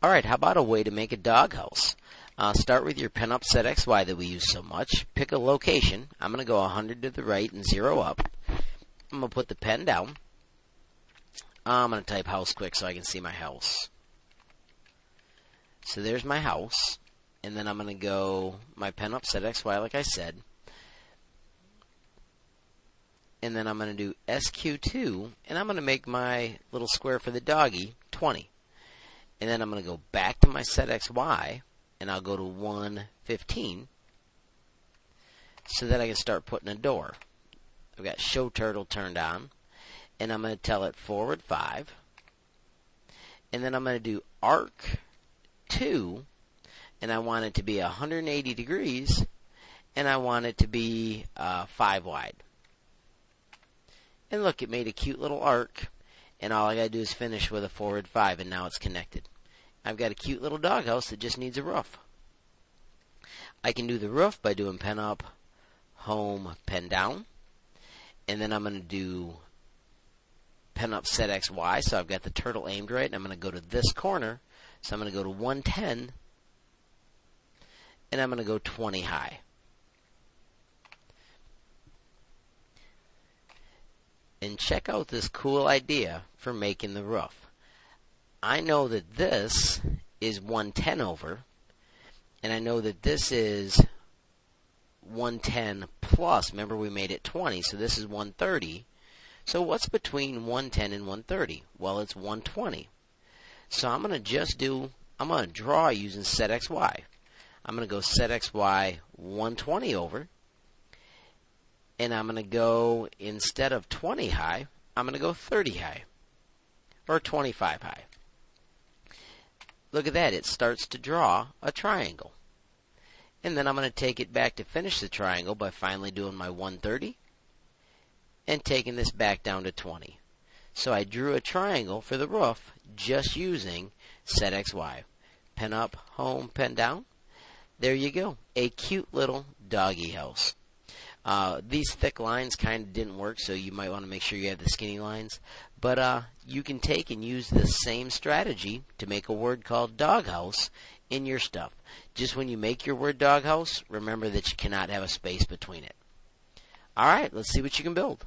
Alright, how about a way to make a doghouse? Start with your pen up set XY that we use so much. Pick a location. I'm going to go 100 to the right and 0 up. I'm going to put the pen down. I'm going to type house quick so I can see my house. So there's my house. And then I'm going to go my pen up set XY like I said. And then I'm going to do SQ2. And I'm going to make my little square for the doggy 20. And then I'm going to go back to my set XY, and I'll go to 115, so that I can start putting a door. I've got show turtle turned on, and I'm going to tell it forward 5, and then I'm going to do arc 2, and I want it to be 180 degrees, and I want it to be 5 wide. And look, it made a cute little arc. And all I got to do is finish with a forward 5, and now it's connected. I've got a cute little doghouse that just needs a roof. I can do the roof by doing pen up, home, pen down. And then I'm going to do pen up set XY, so I've got the turtle aimed right. And I'm going to go to this corner. So I'm going to go to 110. And I'm going to go 20 high. And check out this cool idea for making the roof. I know that this is 110 over, and I know that this is 110 plus. Remember, we made it 20, so this is 130. So what's between 110 and 130? Well, it's 120. So I'm going to draw using set XY. I'm going to go set XY 120 over. And I'm going to go, instead of 20 high, I'm going to go 30 high. Or 25 high. Look at that. It starts to draw a triangle. And then I'm going to take it back to finish the triangle by finally doing my 130. And taking this back down to 20. So I drew a triangle for the roof just using set XY. Pen up, home, pen down. There you go. A cute little doggy house. These thick lines kind of didn't work, so you might want to make sure you have the skinny lines. But you can take and use the same strategy to make a word called doghouse in your stuff. Just when you make your word doghouse, remember that you cannot have a space between it. Alright, let's see what you can build.